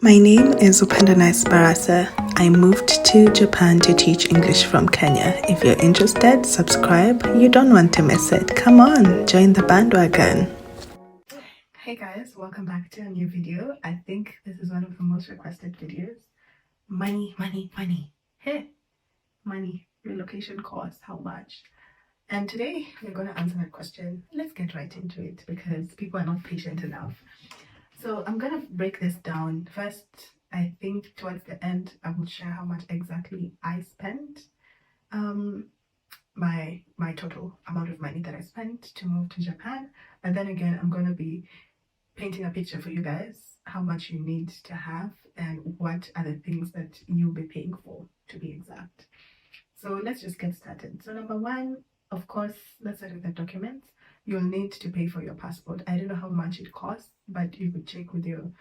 My name is Upendanais Barasa. I moved to Japan to teach English from Kenya. If you're interested, subscribe. You don't want to miss it. Come on, join the bandwagon. Hey guys, welcome back to a new video. I think this is one of the most requested videos. Money, money, money. Hey, money. Relocation costs, how much? And today we're going to answer that question. Let's get right into it because people are not patient enough. So I'm gonna break this down. First, I think towards the end, I will share how much exactly I spent. My total amount of money that I spent to move to Japan. And then again, I'm gonna be painting a picture for you guys, how much you need to have and what are the things that you'll be paying for, to be exact. So let's just get started. So number one, of course, let's start with the documents. You'll need to pay for your passport. I don't know how much it costs, but you could check with your,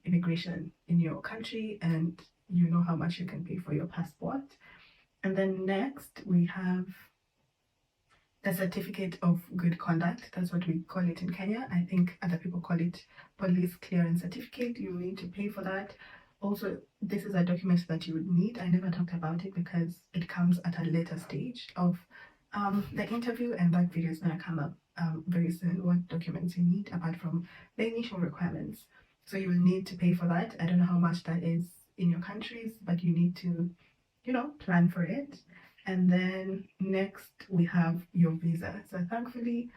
immigration in your country and you know how much you can pay for your passport. And then next we have the certificate of good conduct. That's what we call it in Kenya. I think other people call it police clearance certificate. You need to pay for that. Also, this is a document that you would need. I never talked about it because it comes at a later stage of the interview, and that video is going to come up very soon, what documents you need apart from the initial requirements. So you will need to pay for that. I don't know how much that is in your countries, but you need to, plan for it. And then next we have your visa. So thankfully,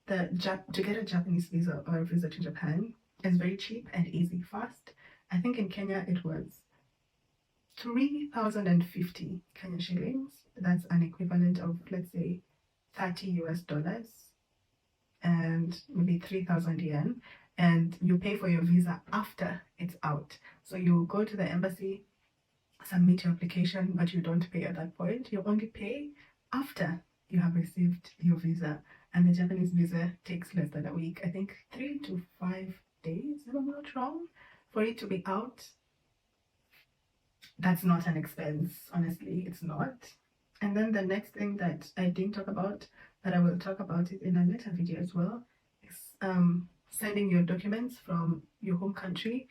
to get a Japanese visa or a visa to Japan is very cheap and easy, fast. I think in Kenya it was 3,050 Kenya shillings. That's an equivalent of, let's say, $30 and maybe 3,000 yen. And you pay for your visa after it's out. So you go to the embassy, submit your application, but you don't pay at that point. You only pay after you have received your visa. And the Japanese visa takes less than a week. I think 3 to 5 days, if I'm not wrong, for it to be out. That's not an expense, honestly, it's not. And then the next thing that I didn't talk about, but I will talk about it in a later video as well, is sending your documents from your home country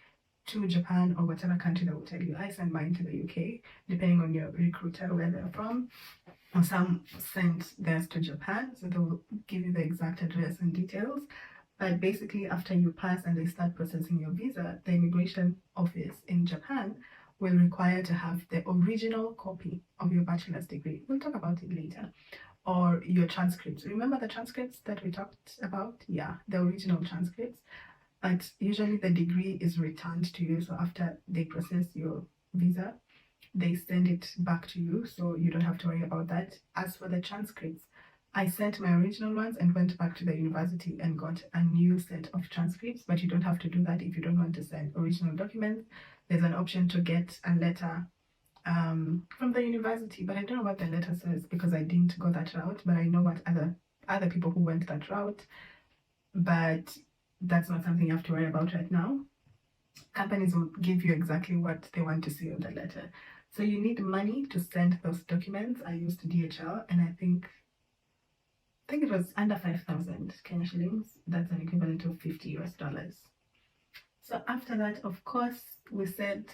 to Japan or whatever country that will tell you. I send mine to the UK, depending on your recruiter, where they're from. Or some send theirs to Japan, so they will give you the exact address and details. But basically, after you pass and they start processing your visa, the immigration office in Japan will require to have the original copy of your bachelor's degree. We'll talk about it later. Or your transcripts. Remember the transcripts that we talked about? Yeah, the original transcripts. But usually the degree is returned to you. So after they process your visa, they send it back to you. So you don't have to worry about that. As for the transcripts, I sent my original ones and went back to the university and got a new set of transcripts. But you don't have to do that if you don't want to send original documents. There's an option to get a letter from the university, but I don't know what the letter says because I didn't go that route. But I know what other people who went that route. But that's not something you have to worry about right now. Companies will give you exactly what they want to see on the letter. So you need money to send those documents. I used DHL, and I think it was under 5,000 Kenya shillings. That's an equivalent of $50. So after that, of course, we said,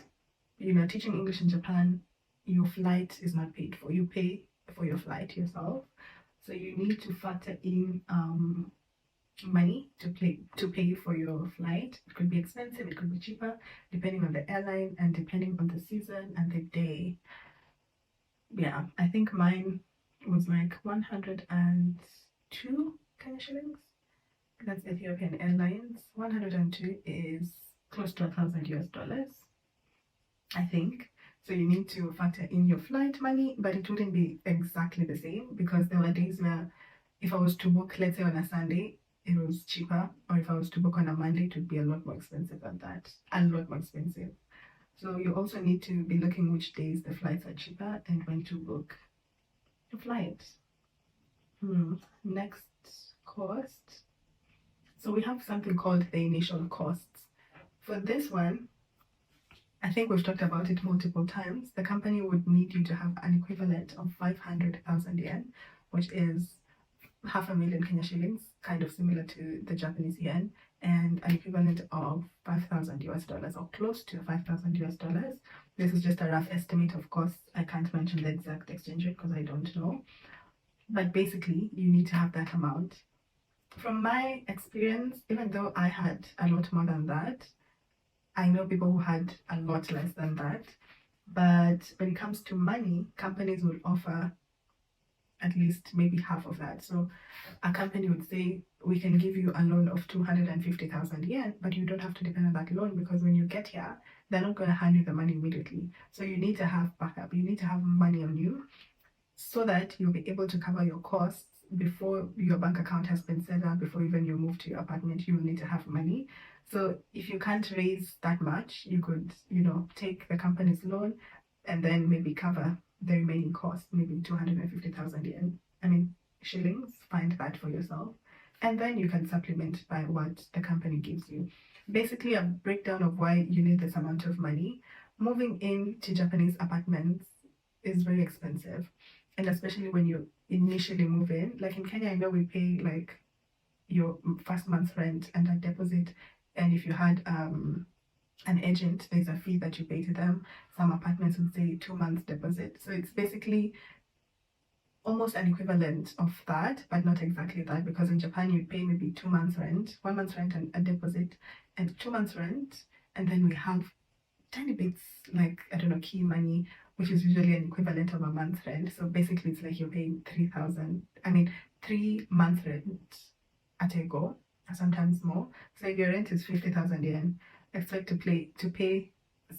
teaching English in Japan, your flight is not paid for. You pay for your flight yourself. So you need to factor in money to pay for your flight. It could be expensive, it could be cheaper, depending on the airline and depending on the season and the day. Yeah, I think mine was like 102 Kenya shillings. That's Ethiopian Airlines. 102 is close to $1,000, I think. So you need to factor in your flight money, but it wouldn't be exactly the same because there were days where if I was to book, let's say on a Sunday, it was cheaper, or if I was to book on a Monday, it would be a lot more expensive than that. A lot more expensive. So you also need to be looking which days the flights are cheaper and when to book the flight. Next cost. So we have something called the initial costs. For this one, I think we've talked about it multiple times. The company would need you to have an equivalent of 500,000 yen, which is 500,000 Kenya shillings, kind of similar to the Japanese yen. and an equivalent of 5,000 US dollars or close to 5,000 US dollars. This is just a rough estimate, of course. I can't mention the exact exchange rate because I don't know. But basically, you need to have that amount. From my experience, even though I had a lot more than that, I know people who had a lot less than that. But when it comes to money, companies will offer at least maybe half of that. So a company would say, we can give you a loan of 250,000 yen, but you don't have to depend on that loan, because when you get here, they're not going to hand you the money immediately. So you need to have backup. You need to have money on you so that you'll be able to cover your costs before your bank account has been set up, before even you move to your apartment. You will need to have money. So if you can't raise that much, you could, take the company's loan and then maybe cover the remaining cost, maybe 250,000 yen. I mean, shillings, find that for yourself. And then you can supplement by what the company gives you. Basically, a breakdown of why you need this amount of money. Moving into Japanese apartments is very expensive. And especially when you initially move in. Like in Kenya, I know we pay like your first month's rent and a deposit. And if you had an agent, there's a fee that you pay to them. Some apartments would say 2 months deposit. So it's basically almost an equivalent of that, but not exactly that, because in Japan you pay maybe 2 months rent, 1 month's rent and a deposit, and 2 months rent. And then we have tiny bits like, I don't know, key money, which is usually an equivalent of a month's rent. So basically it's like you're paying 3 months rent at a go, sometimes more. So if your rent is 50,000 yen, expect to pay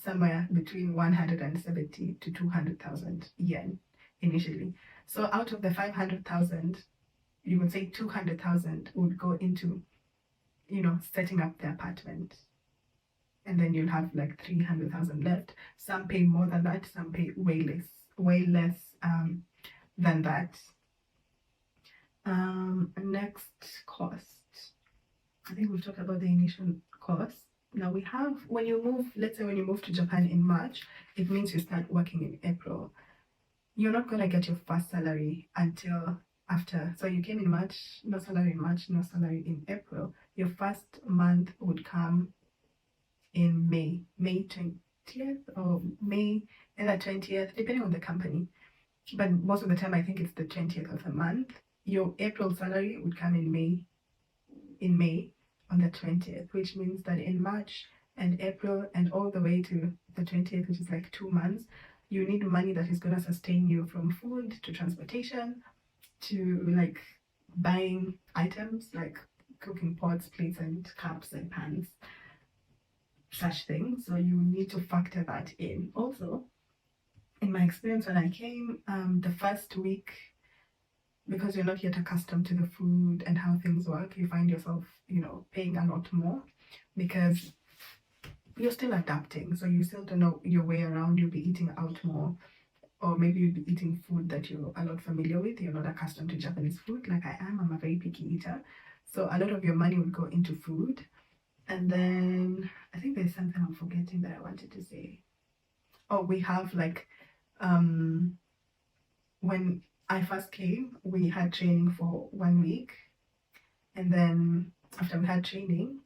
somewhere between 170 to 200,000 yen initially. So out of the 500,000, you would say 200,000 would go into, setting up the apartment. And then you'll have like 300,000 left. Some pay more than that, some pay way less than that. Next, cost. I think we've talked about the initial cost. Now we have, when you move to Japan in March, it means you start working in April. You're not going to get your first salary until after. So you came in March, no salary in March, no salary in April. Your first month would come in May 20th or May and the 20th, depending on the company. But most of the time, I think it's the 20th of the month. Your April salary would come in May on the 20th, which means that in March and April and all the way to the 20th, which is like 2 months, you need money that is going to sustain you, from food to transportation to like buying items like cooking pots, plates and cups and pans, such things. So you need to factor that in. Also, in my experience when I came, the first week, because you're not yet accustomed to the food and how things work, you find yourself, paying a lot more because you're still adapting. So you still don't know your way around. You'll be eating out more, or maybe you'll be eating food that you're a lot familiar with. You're not accustomed to Japanese food like I am. I'm a very picky eater. So a lot of your money would go into food. And then I think there's something I'm forgetting that I wanted to say. Oh, we have like, when I first came, we had training for 1 week. And then after we had training,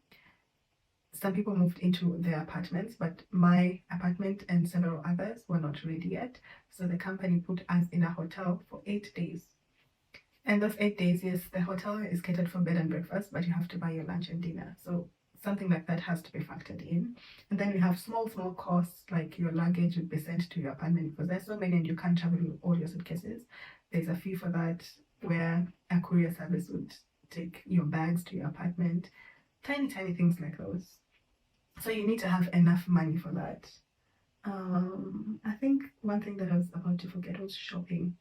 some people moved into their apartments, but my apartment and several others were not ready yet. So the company put us in a hotel for 8 days. And those 8 days, yes, the hotel is catered for bed and breakfast, but you have to buy your lunch and dinner. So something like that has to be factored in. And then we have small costs, like your luggage would be sent to your apartment, because there's so many and you can't travel with all your suitcases. There's a fee for that, where a courier service would take your bags to your apartment. Tiny things like those. So you need to have enough money for that. I think one thing that I was about to forget was shopping.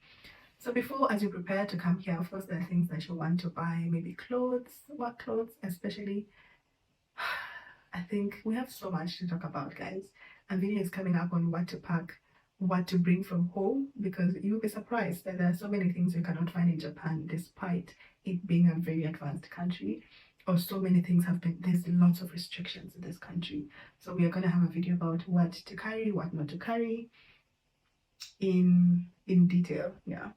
So before, as you prepare to come here, of course, there are things that you want to buy, maybe clothes, work clothes especially. I think we have so much to talk about, guys. A video is coming up on what to pack, what to bring from home, because you'll be surprised that there are so many things you cannot find in Japan, despite it being a very advanced country. Or so many things there's lots of restrictions in this country. So we are going to have a video about what to carry, what not to carry in detail. Yeah.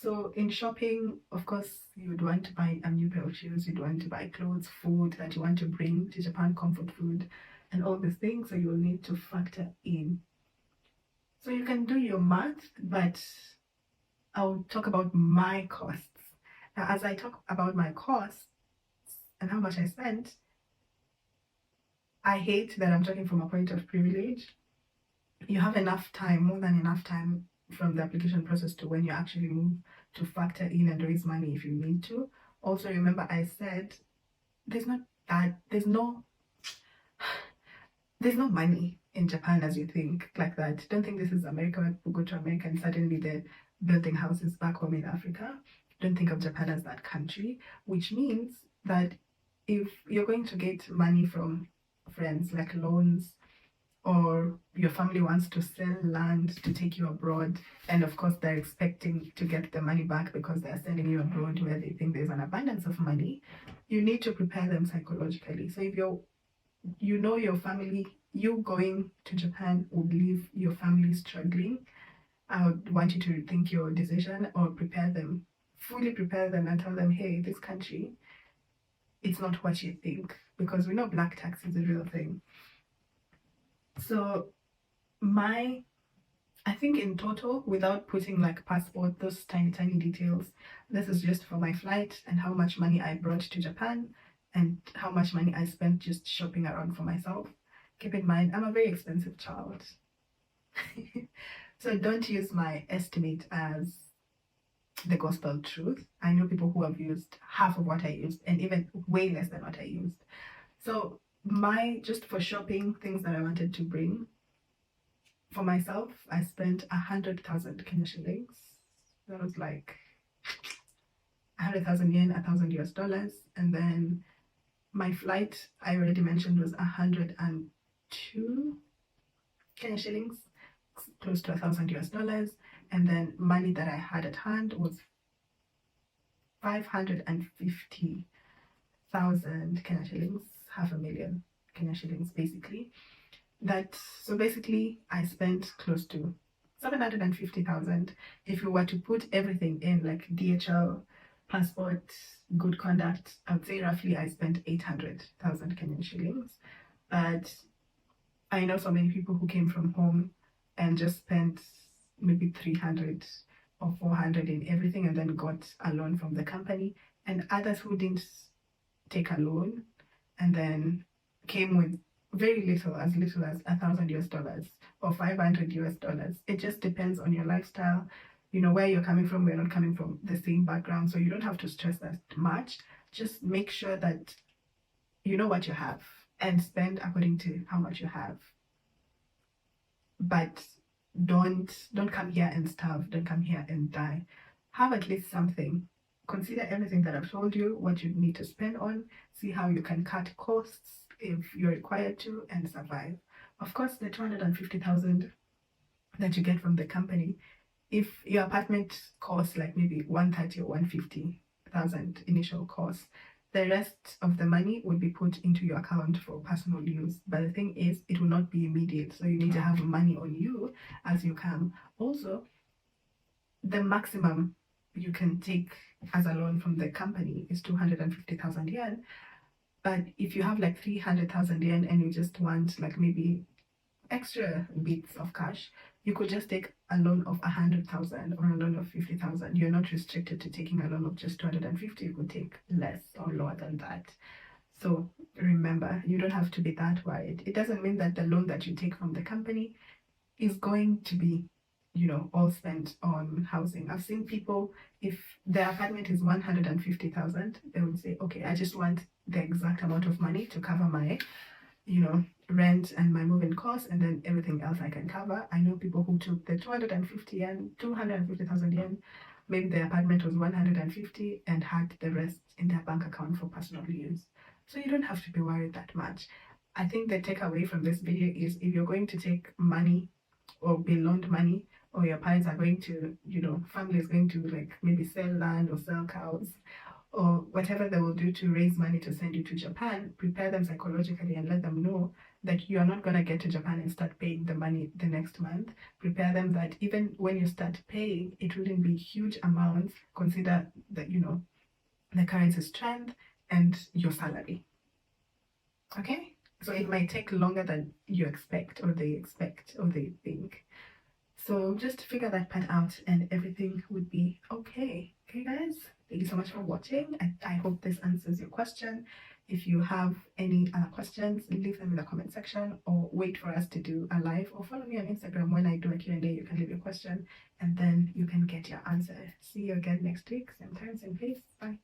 So in shopping, of course, you'd want to buy a new pair of shoes, you'd want to buy clothes, food that you want to bring to Japan, comfort food, and all these things. So you'll need to factor in. So you can do your math, but I'll talk about my costs. Now, as I talk about my costs and how much I spent, I hate that I'm talking from a point of privilege. You have enough time, more than enough time from the application process to when you actually move to factor in and raise money if you need to. Also, remember I said there's not that there's no money in Japan as you think like that. Don't think this is America where people go to America and suddenly they're building houses back home in Africa. Don't think of Japan as that country, which means that if you're going to get money from friends like loans, or your family wants to sell land to take you abroad, and of course they're expecting to get the money back because they're sending you abroad where they think there's an abundance of money, you need to prepare them psychologically. So if you know your family, you going to Japan would leave your family struggling, I would want you to rethink your decision or prepare them, fully prepare them and tell them, hey, this country, it's not what you think, because we know black tax is a real thing. So I think in total, without putting like passport, those tiny details, this is just for my flight and how much money I brought to Japan and how much money I spent just shopping around for myself. Keep in mind, I'm a very expensive child. So don't use my estimate as the gospel truth. I know people who have used half of what I used and even way less than what I used. So just for shopping, things that I wanted to bring, for myself, I spent 100,000 Kenya shillings. That was like 100,000 yen, $1,000. And then my flight, I already mentioned, was 102 Kenya shillings, close to $1,000. And then money that I had at hand was 550,000 Kenya shillings, 500,000 Kenya shillings, basically. So basically I spent close to 750,000. If you were to put everything in, like DHL, passport, good conduct, I would say roughly I spent 800,000 Kenyan shillings. But I know so many people who came from home and just spent maybe 300 or 400 in everything and then got a loan from the company, and others who didn't take a loan and then came with very little as $1,000 or $500. It just depends on your lifestyle, where you're coming from. We're not coming from the same background, so you don't have to stress that much. Just make sure that you know what you have and spend according to how much you have. But don't come here and starve. Don't come here and die. Have at least something. Consider everything that I've told you, what you need to spend on. See how you can cut costs if you're required to, and survive. Of course, the 250,000 that you get from the company, if your apartment costs like maybe 130 or 150,000 initial cost, the rest of the money would be put into your account for personal use. But the thing is, it will not be immediate, so you need to have money on you as you come. Also, the maximum you can take as a loan from the company is 250,000 yen. But if you have like 300,000 yen and you just want like maybe extra bits of cash, you could just take a loan of 100,000 or a loan of 50,000. You're not restricted to taking a loan of just 250. You could take less or lower than that. So remember, you don't have to be that worried. It doesn't mean that the loan that you take from the company is going to be, all spent on housing. I've seen people, if their apartment is 150,000, they would say, okay, I just want the exact amount of money to cover my, rent and my moving costs, and then everything else I can cover. I know people who took the 250,000 yen, maybe their apartment was 150 and had the rest in their bank account for personal use. So you don't have to be worried that much. I think the takeaway from this video is, if you're going to take money or be loaned money, or your parents are going to, family is going to like maybe sell land or sell cows, or whatever they will do to raise money to send you to Japan, prepare them psychologically and let them know that you are not going to get to Japan and start paying the money the next month. Prepare them that even when you start paying, it wouldn't be huge amounts. Consider that, the currency strength and your salary. Okay? So it might take longer than you expect, or they think. So just figure that part out and everything would be okay. Okay, guys? Thank you so much for watching. I hope this answers your question. If you have any other questions, leave them in the comment section, or wait for us to do a live, or follow me on Instagram. When I do a Q&A, you can leave your question and then you can get your answer. See you again next week. Same time, same place. Bye.